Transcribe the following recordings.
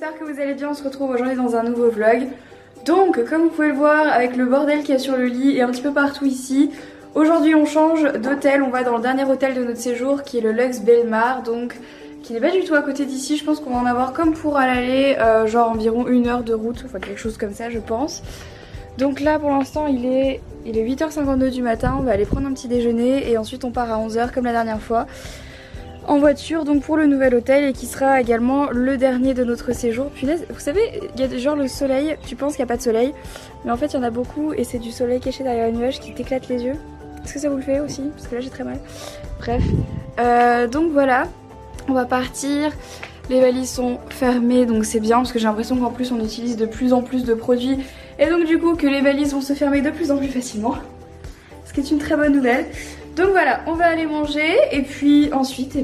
j'espère que vous allez bien, on se retrouve aujourd'hui dans un nouveau vlog. Donc comme vous pouvez le voir avec le bordel qu'il y a sur le lit et un petit peu partout ici, aujourd'hui on change d'hôtel, on va dans le dernier hôtel de notre séjour qui est le Luxe Belmar, donc qui n'est pas du tout à côté d'ici. Je pense qu'on va en avoir comme pour à l'aller, genre environ 1 heure de route, enfin quelque chose comme ça je pense. Donc là pour l'instant il est 8h52 du matin, on va aller prendre un petit déjeuner et ensuite on part à 11h comme la dernière fois en voiture, donc pour le nouvel hôtel, et qui sera également le dernier de notre séjour. Punaise, vous savez, il y a genre le soleil, tu penses qu'il n'y a pas de soleil, mais en fait il y en a beaucoup et c'est du soleil caché derrière les nuages qui t'éclate les yeux. Est-ce que ça vous le fait aussi? Parce que là j'ai très mal. Bref, donc voilà, on va partir. Les valises sont fermées, donc c'est bien parce que j'ai l'impression qu'en plus on utilise de plus en plus de produits et donc du coup que les valises vont se fermer de plus en plus facilement, ce qui est une très bonne nouvelle. Donc voilà, on va aller manger et puis ensuite,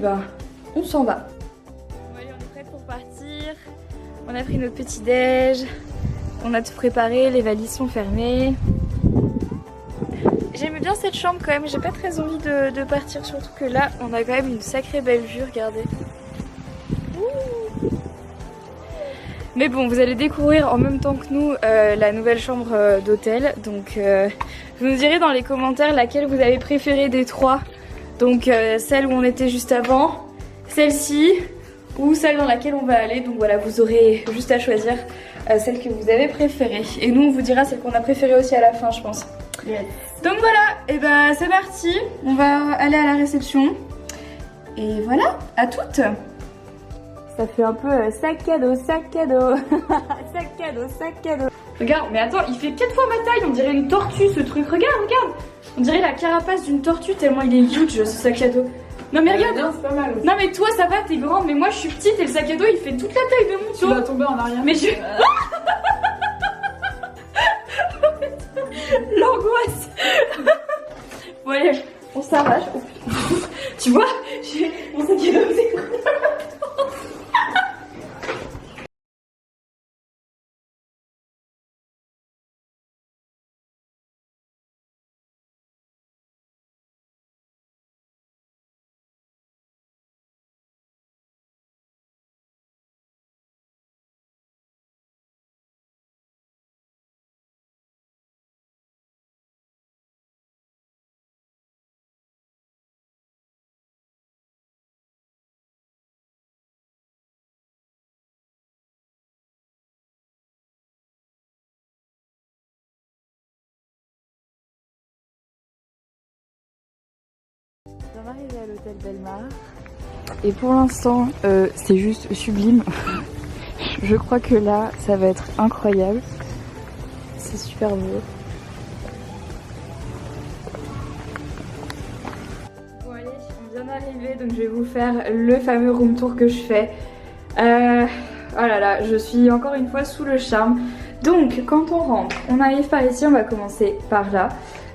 on s'en va. Bon allez, on est prête pour partir. On a pris notre petit déj, on a tout préparé, les valises sont fermées. J'aime bien cette chambre quand même, j'ai pas très envie de partir, surtout que là, on a quand même une sacrée belle vue, regardez. Ouh. Mais bon, vous allez découvrir en même temps que nous la nouvelle chambre d'hôtel, donc vous nous direz dans les commentaires laquelle vous avez préféré des trois. Donc celle où on était juste avant, celle-ci ou celle dans laquelle on va aller. Donc voilà, vous aurez juste à choisir celle que vous avez préférée. Et nous on vous dira celle qu'on a préférée aussi à la fin je pense. Yes. Donc voilà, et c'est parti. On va aller à la réception. Et voilà, à toutes. Ça fait un peu sac à dos, sac à dos. Sac à dos, sac à dos. Regarde, mais attends, il fait 4 fois ma taille, on dirait une tortue ce truc, regarde, regarde. On dirait la carapace d'une tortue tellement il est huge ce sac à dos. Non mais regarde, non, c'est pas mal aussi. Non mais toi ça va, t'es grande, mais moi je suis petite et le sac à dos il fait toute la taille de mon dos. Tu vas tomber en arrière. Mais je... L'angoisse. Bon allez, on s'arrache. Oh, tu vois, mon sac à dos c'est On vient d'arriver à l'hôtel Belmar et pour l'instant c'est juste sublime. Je crois que là ça va être incroyable. C'est super beau. Bon allez, on vient d'arriver donc je vais vous faire le fameux room tour que je fais. Oh là là, je suis encore une fois sous le charme. Donc quand on rentre, on arrive par ici, on va commencer par là.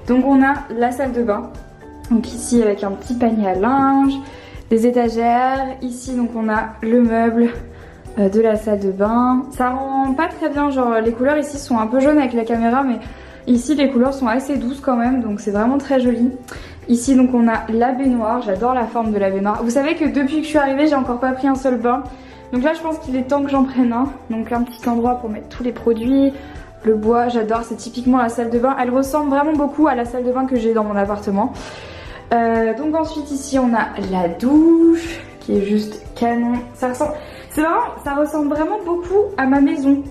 Donc on a la salle de bain. Donc ici avec un petit panier à linge, des étagères. Ici donc on a le meuble de la salle de bain. Ça rend pas très bien, genre les couleurs ici sont un peu jaunes avec la caméra, mais ici les couleurs sont assez douces quand même, donc c'est vraiment très joli. Ici donc on a la baignoire, j'adore la forme de la baignoire. Vous savez que depuis que je suis arrivée j'ai encore pas pris un seul bain. Donc là je pense qu'il est temps que j'en prenne un. Donc un petit endroit pour mettre tous les produits. Le bois, j'adore, c'est typiquement la salle de bain. Elle ressemble vraiment beaucoup à la salle de bain que j'ai dans mon appartement. Donc ensuite ici on a la douche qui est juste canon. Ça ressemble vraiment beaucoup à ma maison.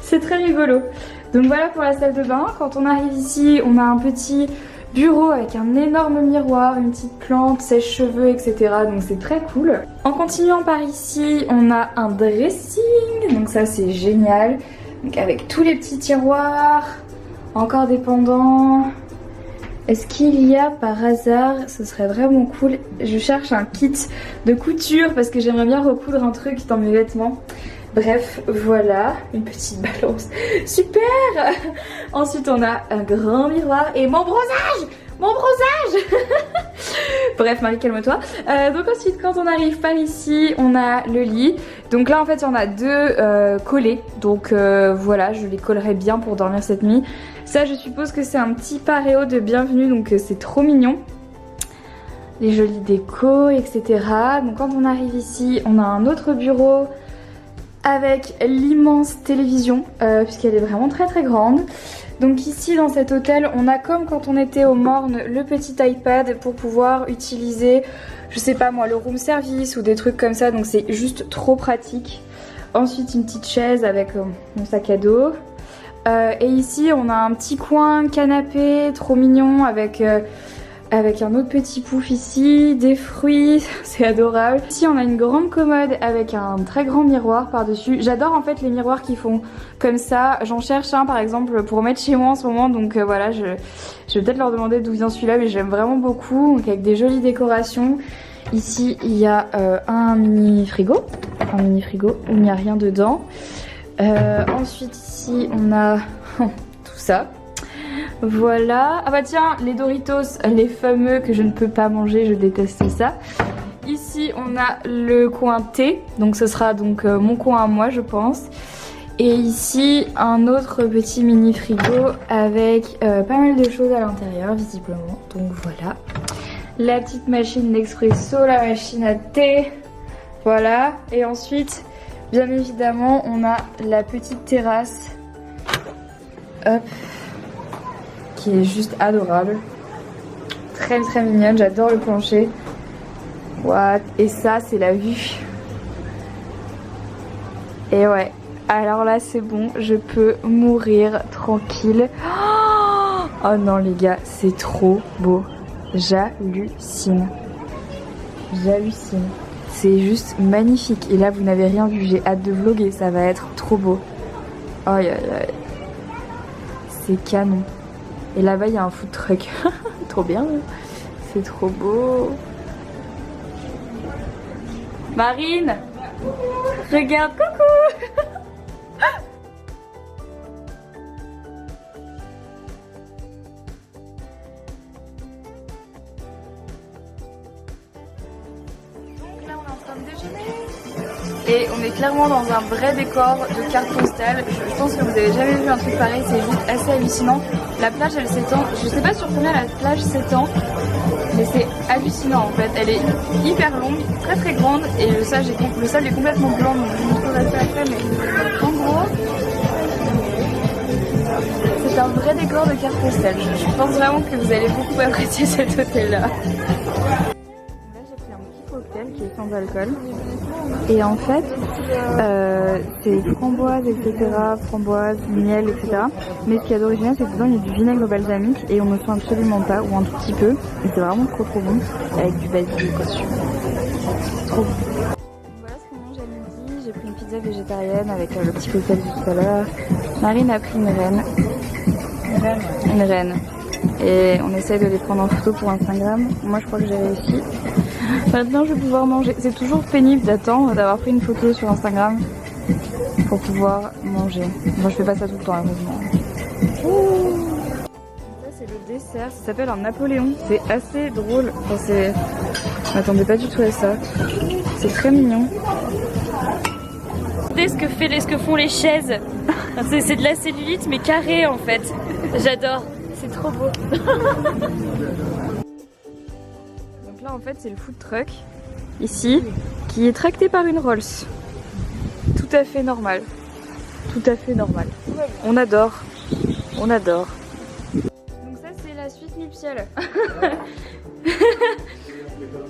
C'est très rigolo. Donc voilà pour la salle de bain. Quand on arrive ici on a un petit bureau avec un énorme miroir, une petite plante, sèche-cheveux, etc. Donc c'est très cool. En continuant par ici on a un dressing. Donc ça c'est génial. Donc avec tous les petits tiroirs, encore des pendants. Est-ce qu'il y a par hasard, ce serait vraiment cool, je cherche un kit de couture parce que j'aimerais bien recoudre un truc dans mes vêtements. Bref, voilà, une petite balance, super. Ensuite on a un grand miroir et mon bronzage. Bref Marie, calme-toi. Donc ensuite quand on arrive par ici on a le lit. Donc là en fait il y en a deux collés. Donc voilà, je les collerai bien pour dormir cette nuit. Ça je suppose que c'est un petit paréo de bienvenue, donc c'est trop mignon. Les jolies décos, etc. Donc quand on arrive ici on a un autre bureau avec l'immense télévision puisqu'elle est vraiment très très grande. Donc ici dans cet hôtel on a comme quand on était au Morne le petit iPad pour pouvoir utiliser, je sais pas moi, le room service ou des trucs comme ça, donc c'est juste trop pratique. Ensuite une petite chaise avec mon sac à dos. Et ici on a un petit coin canapé trop mignon avec un autre petit pouf ici, des fruits, c'est adorable. Ici on a une grande commode avec un très grand miroir par dessus. J'adore en fait les miroirs qui font comme ça. J'en cherche un par exemple pour mettre chez moi en ce moment, donc voilà, je vais peut-être leur demander d'où vient celui-là, mais j'aime vraiment beaucoup, donc avec des jolies décorations. Ici il y a un mini frigo où il n'y a rien dedans. Ensuite ici on a tout ça. Voilà. Ah bah tiens, les Doritos, les fameux que je ne peux pas manger, je déteste ça. Ici on a le coin thé, donc ce sera donc mon coin à moi je pense. Et ici un autre petit mini frigo avec pas mal de choses à l'intérieur visiblement. Donc voilà. La petite machine d'expresso, la machine à thé. Voilà. Et ensuite, bien évidemment, on a la petite terrasse. Hop. Qui est juste adorable. Très très mignonne, j'adore le plancher. What? Et ça c'est la vue. Et ouais, alors là c'est bon, je peux mourir tranquille. Oh non les gars, c'est trop beau. J'hallucine. J'hallucine. C'est juste magnifique. Et là vous n'avez rien vu, j'ai hâte de vlogger, ça va être trop beau. Aïe aïe aïe. C'est canon. Et là-bas, il y a un food truck. Trop bien. C'est trop beau. Marine, regarde, coucou. Donc là, on est en train de déjeuner. Et on est clairement dans un vrai décor de carte postale. Je pense que vous avez jamais vu un truc pareil, c'est juste assez hallucinant. La plage elle s'étend, je sais pas sur combien la plage s'étend, mais c'est hallucinant en fait. Elle est hyper longue, très très grande et le sable est complètement blanc, donc je vous montrerai ça après, mais en gros c'est un vrai décor de carte postale. Je pense vraiment que vous allez beaucoup apprécier cet hôtel là. Cocktail qui est sans alcool et en fait c'est framboise etc, framboise, miel etc, mais ce qui est original c'est que dedans il y a du vinaigre balsamique et on ne sent absolument pas ou un tout petit peu et c'est vraiment trop bon avec du basilic dessus. Trop bon. Voilà ce qu'on mange à midi, j'ai pris une pizza végétarienne avec le petit cocktail de tout à l'heure. Marine a pris une reine et on essaye de les prendre en photo pour Instagram. Moi je crois que j'ai réussi. Maintenant je vais pouvoir manger. C'est toujours pénible d'attendre d'avoir pris une photo sur Instagram pour pouvoir manger. Moi je fais pas ça tout le temps heureusement. Ça c'est le dessert, ça s'appelle un Napoléon. C'est assez drôle. Enfin, je m'attendais pas du tout à ça. C'est très mignon. Regardez ce que font les chaises. C'est de la cellulite mais carré en fait. J'adore. C'est trop beau. Là en fait c'est le food truck ici qui est tracté par une Rolls. Tout à fait normal. Tout à fait normal. On adore. On adore. Donc ça c'est la suite nuptiale.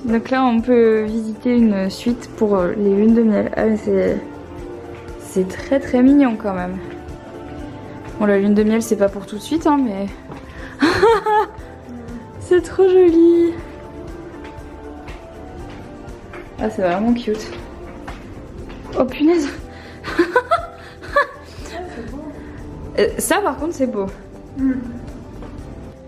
Donc là on peut visiter une suite pour les lunes de miel. Ah mais c'est très très mignon quand même. Bon la lune de miel c'est pas pour tout de suite hein mais... C'est trop joli. Ah c'est vraiment cute. Oh punaise. Ça par contre c'est beau.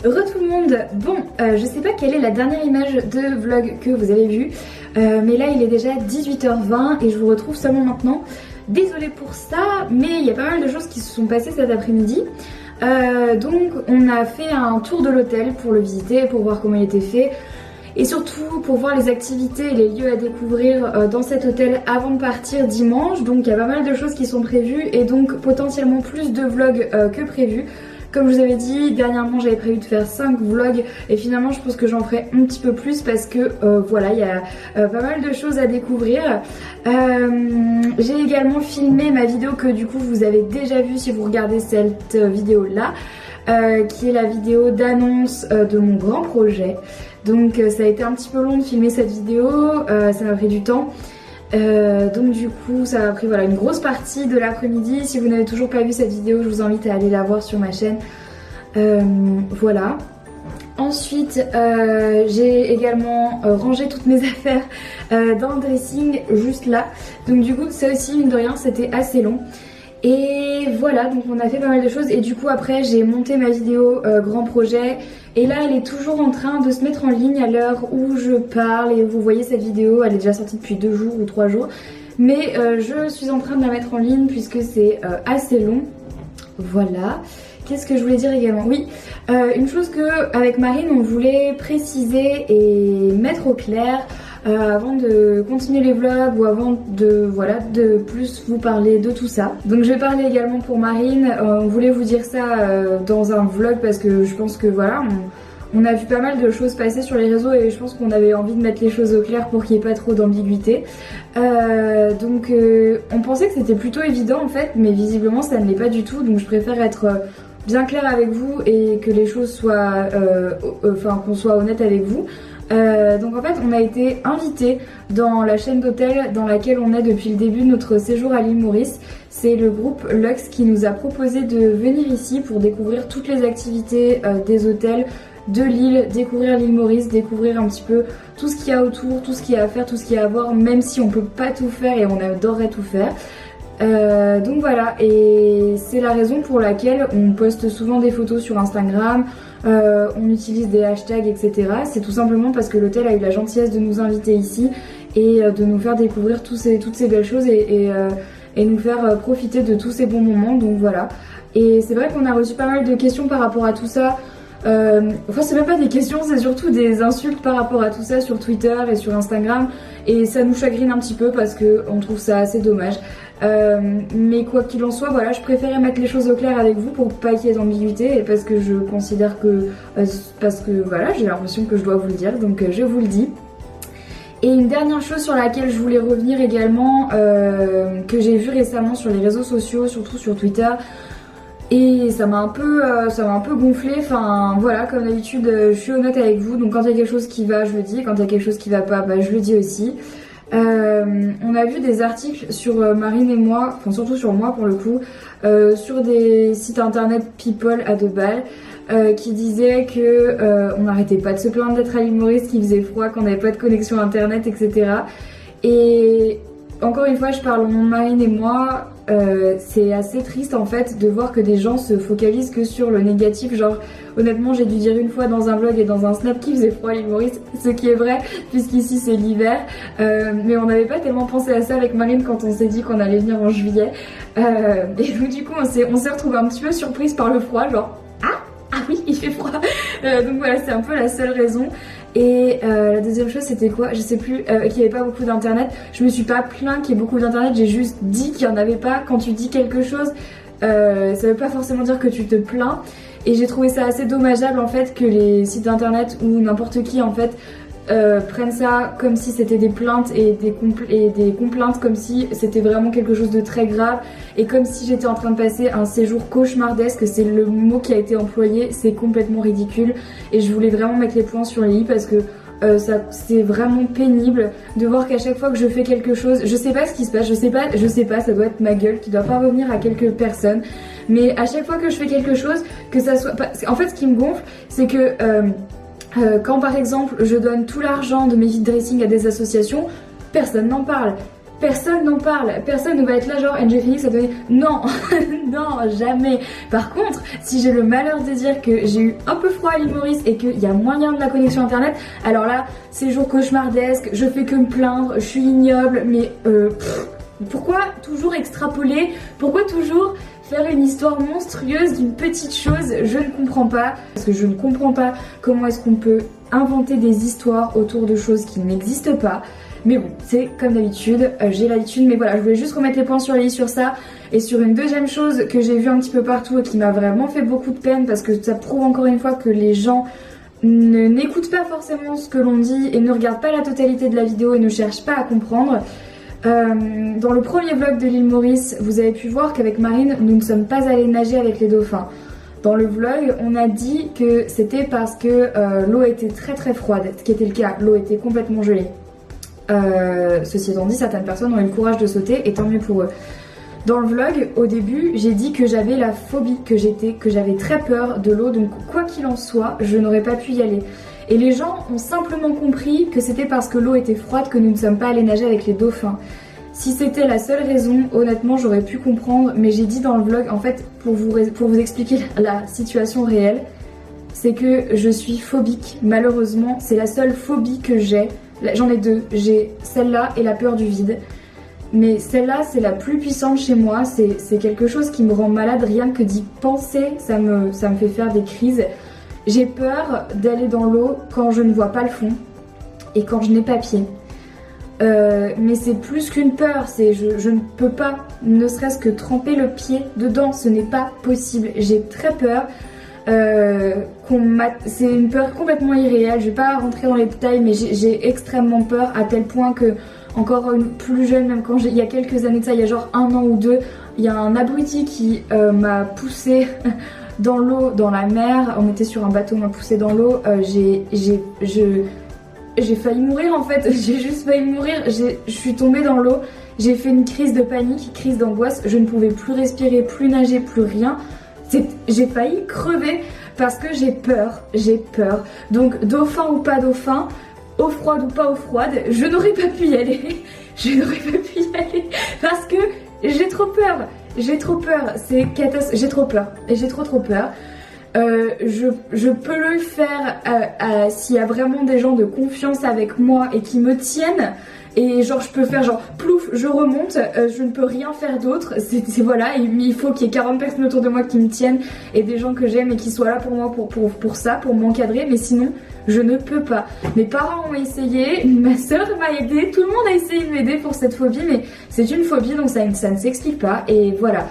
Heureux tout le monde. Bon je sais pas quelle est la dernière image de vlog que vous avez vue, mais là il est déjà 18h20 et je vous retrouve seulement maintenant. Désolée pour ça, mais il y a pas mal de choses qui se sont passées cet après-midi. Donc on a fait un tour de l'hôtel pour le visiter, pour voir comment il était fait. Et surtout pour voir les activités et les lieux à découvrir dans cet hôtel avant de partir dimanche. Donc il y a pas mal de choses qui sont prévues et donc potentiellement plus de vlogs que prévu. Comme je vous avais dit, dernièrement j'avais prévu de faire 5 vlogs et finalement je pense que j'en ferai un petit peu plus parce que voilà, il y a pas mal de choses à découvrir. J'ai également filmé ma vidéo que du coup vous avez déjà vue si vous regardez cette vidéo là, qui est la vidéo d'annonce de mon grand projet. Donc ça a été un petit peu long de filmer cette vidéo, ça m'a pris du temps. Donc du coup ça m'a pris voilà, une grosse partie de l'après-midi. Si vous n'avez toujours pas vu cette vidéo, je vous invite à aller la voir sur ma chaîne. Voilà. Ensuite j'ai également rangé toutes mes affaires dans le dressing juste là. Donc du coup ça aussi mine de rien c'était assez long. Et voilà, donc on a fait pas mal de choses et du coup après j'ai monté ma vidéo grand projet et là elle est toujours en train de se mettre en ligne à l'heure où je parle et vous voyez cette vidéo, elle est déjà sortie depuis 2 jours ou 3 jours mais je suis en train de la mettre en ligne puisque c'est assez long. Voilà. Qu'est-ce que je voulais dire également? Oui, une chose que avec Marine on voulait préciser et mettre au clair avant de continuer les vlogs ou avant de voilà de plus vous parler de tout ça. Donc je vais parler également pour Marine, on voulait vous dire ça dans un vlog parce que je pense que voilà on a vu pas mal de choses passer sur les réseaux et je pense qu'on avait envie de mettre les choses au clair pour qu'il n'y ait pas trop d'ambiguïté. Donc on pensait que c'était plutôt évident en fait mais visiblement ça ne l'est pas du tout, donc je préfère être bien claire avec vous et que les choses soient enfin qu'on soit honnête avec vous. Donc en fait on a été invité dans la chaîne d'hôtel dans laquelle on est depuis le début de notre séjour à l'île Maurice. C'est le groupe Lux qui nous a proposé de venir ici pour découvrir toutes les activités des hôtels de l'île, découvrir l'île Maurice, découvrir un petit peu tout ce qu'il y a autour, tout ce qu'il y a à faire, tout ce qu'il y a à voir, même si on peut pas tout faire et on adorerait tout faire. Donc voilà, et c'est la raison pour laquelle on poste souvent des photos sur Instagram, on utilise des hashtags etc. C'est tout simplement parce que l'hôtel a eu la gentillesse de nous inviter ici et de nous faire découvrir toutes ces belles choses et nous faire profiter de tous ces bons moments, donc voilà. Et c'est vrai qu'on a reçu pas mal de questions par rapport à tout ça. Enfin c'est même pas des questions, c'est surtout des insultes par rapport à tout ça sur Twitter et sur Instagram et ça nous chagrine un petit peu parce que on trouve ça assez dommage. Mais quoi qu'il en soit, voilà, je préférais mettre les choses au clair avec vous pour pas qu'il y ait d'ambiguïté et parce que je considère que parce que voilà, j'ai l'impression que je dois vous le dire, donc je vous le dis. Et une dernière chose sur laquelle je voulais revenir également, que j'ai vu récemment sur les réseaux sociaux, surtout sur Twitter. Et ça m'a un peu gonflé, enfin voilà, comme d'habitude je suis honnête avec vous, donc quand il y a quelque chose qui va je le dis, quand il y a quelque chose qui va pas bah, je le dis aussi. On a vu des articles sur Marine et moi, enfin surtout sur moi pour le coup, sur des sites internet people à 2 balles qui disaient que on n'arrêtait pas de se plaindre d'être à l'île Maurice, qu'il faisait froid, qu'on n'avait pas de connexion internet, etc. Et encore une fois je parle au nom de Marine et moi, c'est assez triste en fait de voir que des gens se focalisent que sur le négatif. Genre honnêtement j'ai dû dire une fois dans un vlog et dans un snap qu'il faisait froid à l'île Maurice, ce qui est vrai puisqu'ici c'est l'hiver, mais on n'avait pas tellement pensé à ça avec Marine quand on s'est dit qu'on allait venir en juillet, et donc du coup on s'est retrouvés un petit peu surprise par le froid, genre ah oui il fait froid. Donc voilà, c'est un peu la seule raison. Et la deuxième chose c'était quoi? Je sais plus, qu'il n'y avait pas beaucoup d'internet. Je me suis pas plaint qu'il y ait beaucoup d'internet, j'ai juste dit qu'il n'y en avait pas. Quand tu dis quelque chose, ça veut pas forcément dire que tu te plains. Et j'ai trouvé ça assez dommageable en fait que les sites internet ou n'importe qui en fait prennent ça comme si c'était des plaintes et des complaintes comme si c'était vraiment quelque chose de très grave et comme si j'étais en train de passer un séjour cauchemardesque. C'est le mot qui a été employé, c'est complètement ridicule et je voulais vraiment mettre les points sur les i parce que c'est vraiment pénible de voir qu'à chaque fois que je fais quelque chose, je sais pas ce qui se passe, je sais pas, ça doit être ma gueule qui doit pas revenir à quelques personnes, mais à chaque fois que je fais quelque chose, que ça soit, en fait ce qui me gonfle c'est que quand par exemple je donne tout l'argent de mes vide dressing à des associations, personne n'en parle. Personne n'en parle, personne ne va être là genre NJ Phoenix à donner. Non, non, jamais. Par contre, si j'ai le malheur de dire que j'ai eu un peu froid à l'île Maurice et qu'il y a moyen de la connexion internet, alors là, c'est jour cauchemardesque, je fais que me plaindre, je suis ignoble, mais pourquoi toujours extrapoler? Pourquoi toujours faire une histoire monstrueuse d'une petite chose? Je ne comprends pas, parce que je ne comprends pas comment est-ce qu'on peut inventer des histoires autour de choses qui n'existent pas. Mais bon, c'est comme d'habitude, j'ai l'habitude, mais voilà, je voulais juste remettre les points sur les i sur ça. Et sur une deuxième chose que j'ai vue un petit peu partout et qui m'a vraiment fait beaucoup de peine, parce que ça prouve encore une fois que les gens n'écoutent pas forcément ce que l'on dit et ne regardent pas la totalité de la vidéo et ne cherchent pas à comprendre. Dans le premier vlog de l'île Maurice, vous avez pu voir qu'avec Marine, nous ne sommes pas allés nager avec les dauphins. Dans le vlog, on a dit que c'était parce que l'eau était très très froide, ce qui était le cas, l'eau était complètement gelée. Ceci étant dit, certaines personnes ont eu le courage de sauter et tant mieux pour eux. Dans le vlog, au début, j'ai dit que j'avais la phobie, que j'avais très peur de l'eau, donc quoi qu'il en soit, je n'aurais pas pu y aller. Et les gens ont simplement compris que c'était parce que l'eau était froide que nous ne sommes pas allés nager avec les dauphins. Si c'était la seule raison, honnêtement, j'aurais pu comprendre, mais j'ai dit dans le vlog, en fait, pour vous expliquer la situation réelle, c'est que je suis phobique. Malheureusement, c'est la seule phobie que j'ai. J'en ai deux, j'ai celle-là et la peur du vide. Mais celle-là, c'est la plus puissante chez moi, c'est quelque chose qui me rend malade, rien que d'y penser, ça me fait faire des crises. J'ai peur d'aller dans l'eau quand je ne vois pas le fond et quand je n'ai pas pied. Mais c'est plus qu'une peur, je ne peux pas, ne serait-ce que tremper le pied dedans, ce n'est pas possible. J'ai très peur, c'est une peur complètement irréelle, je vais pas rentrer dans les détails, mais j'ai extrêmement peur à tel point que, encore plus jeune, même quand il y a quelques années de ça, il y a genre 1 an ou 2, il y a un abruti qui m'a poussé dans l'eau, dans la mer, on était sur un bateau, m'a poussé dans l'eau, j'ai failli mourir en fait, j'ai juste failli mourir, je suis tombée dans l'eau, j'ai fait une crise de panique, crise d'angoisse, je ne pouvais plus respirer, plus nager, plus rien, j'ai failli crever parce que j'ai peur. Donc dauphin ou pas dauphin, eau froide ou pas eau froide, je n'aurais pas pu y aller, parce que j'ai trop peur, c'est catastrophique, j'ai trop peur, j'ai trop peur. Je peux le faire s'il y a vraiment des gens de confiance avec moi et qui me tiennent, et genre je peux faire genre plouf, je remonte, je ne peux rien faire d'autre, voilà, il faut qu'il y ait 40 personnes autour de moi qui me tiennent et des gens que j'aime et qui soient là pour moi pour ça, pour m'encadrer, mais sinon je ne peux pas. Mes parents ont essayé, ma soeur m'a aidé, tout le monde a essayé de m'aider pour cette phobie, mais c'est une phobie donc ça ne s'explique pas, et voilà.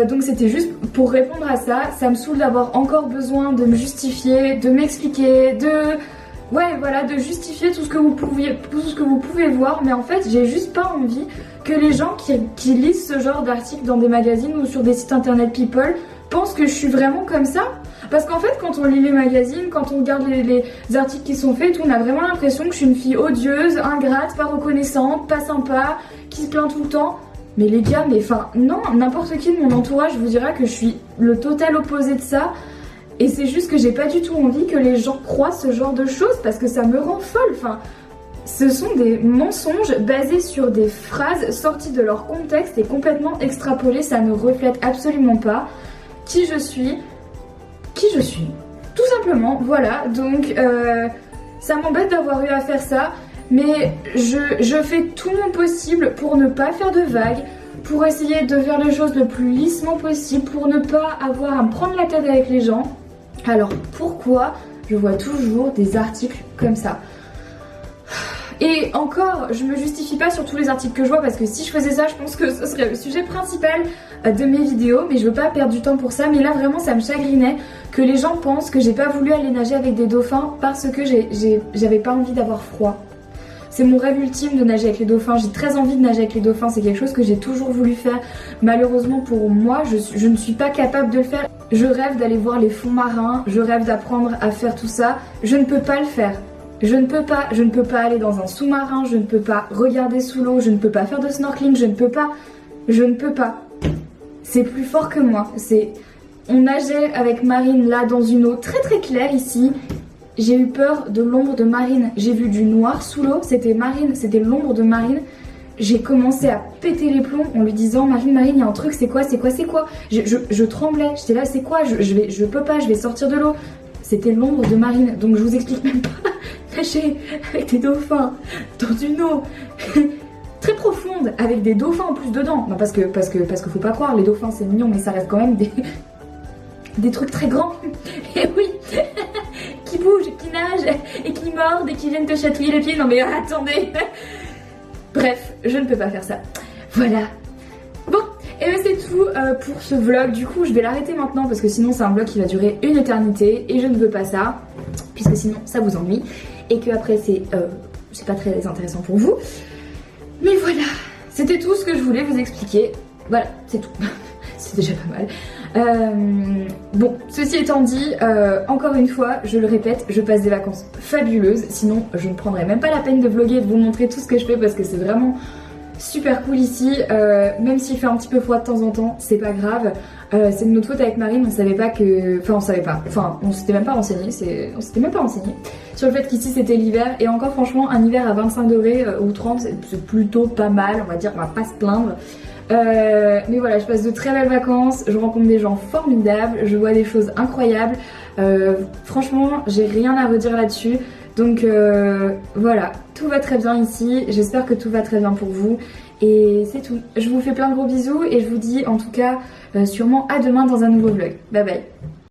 Donc c'était juste pour répondre à ça, ça me saoule d'avoir encore besoin de me justifier, de m'expliquer, de justifier tout ce que vous pouvez voir, mais en fait j'ai juste pas envie que les gens qui lisent ce genre d'articles dans des magazines ou sur des sites internet people pensent que je suis vraiment comme ça. Parce qu'en fait quand on lit les magazines, quand on regarde les articles qui sont faits, on a vraiment l'impression que je suis une fille odieuse, ingrate, pas reconnaissante, pas sympa, qui se plaint tout le temps. Mais les gars, non, n'importe qui de mon entourage vous dira que je suis le total opposé de ça. Et c'est juste que j'ai pas du tout envie que les gens croient ce genre de choses parce que ça me rend folle. Ce sont des mensonges basés sur des phrases sorties de leur contexte et complètement extrapolées. Ça ne reflète absolument pas qui je suis. Tout simplement, voilà. Donc, ça m'embête d'avoir eu à faire ça. Mais je fais tout mon possible pour ne pas faire de vagues, pour essayer de faire les choses le plus lissement possible, pour ne pas avoir à me prendre la tête avec les gens. Alors pourquoi je vois toujours des articles comme ça? Et encore, je me justifie pas sur tous les articles que je vois parce que si je faisais ça, je pense que ce serait le sujet principal de mes vidéos, mais je veux pas perdre du temps pour ça. Mais là vraiment ça me chagrinait que les gens pensent que j'ai pas voulu aller nager avec des dauphins parce que j'avais pas envie d'avoir froid. C'est mon rêve ultime de nager avec les dauphins, j'ai très envie de nager avec les dauphins, c'est quelque chose que j'ai toujours voulu faire. Malheureusement pour moi, je ne suis pas capable de le faire. Je rêve d'aller voir les fonds marins, je rêve d'apprendre à faire tout ça, je ne peux pas le faire. Je ne peux pas aller dans un sous-marin, je ne peux pas regarder sous l'eau, je ne peux pas faire de snorkeling, je ne peux pas. C'est plus fort que moi. On nageait avec Marine là dans une eau très très claire ici. J'ai eu peur de l'ombre de Marine. J'ai vu du noir sous l'eau, c'était l'ombre de Marine. J'ai commencé à péter les plombs en lui disant Marine, il y a un truc, c'est quoi? Je tremblais, j'étais là, c'est quoi? Je peux pas, je vais sortir de l'eau. C'était l'ombre de Marine, donc je vous explique même pas. Nager avec des dauphins dans une eau très profonde avec des dauphins en plus dedans. Non, parce que faut pas croire, les dauphins c'est mignon, mais ça reste quand même des trucs très grands. Et oui, qui bougent, qui nagent et qui mordent et qui viennent te chatouiller les pieds. Non mais attendez. Bref, je ne peux pas faire ça. Voilà. Bon, et bien c'est tout pour ce vlog. Du coup, je vais l'arrêter maintenant parce que sinon c'est un vlog qui va durer une éternité et je ne veux pas ça, puisque sinon ça vous ennuie et que après c'est pas très intéressant pour vous. Mais voilà, c'était tout ce que je voulais vous expliquer. Voilà, c'est tout. C'est déjà pas mal. Bon, ceci étant dit, encore une fois, je le répète, je passe des vacances fabuleuses. Sinon, je ne prendrais même pas la peine de vlogger et de vous montrer tout ce que je fais parce que c'est vraiment super cool ici. Même s'il fait un petit peu froid de temps en temps, c'est pas grave. C'est de notre faute avec Marine, on savait pas que... Enfin, on savait pas. Enfin, on s'était même pas renseigné. On s'était même pas renseigné sur le fait qu'ici c'était l'hiver. Et encore, franchement, un hiver à 25 degrés ou 30, c'est plutôt pas mal, on va dire. On va pas se plaindre. Mais voilà, je passe de très belles vacances, je rencontre des gens formidables, je vois des choses incroyables. Franchement, j'ai rien à redire là-dessus. Donc voilà, tout va très bien ici, j'espère que tout va très bien pour vous. Et c'est tout. Je vous fais plein de gros bisous et je vous dis en tout cas sûrement à demain dans un nouveau vlog. Bye bye.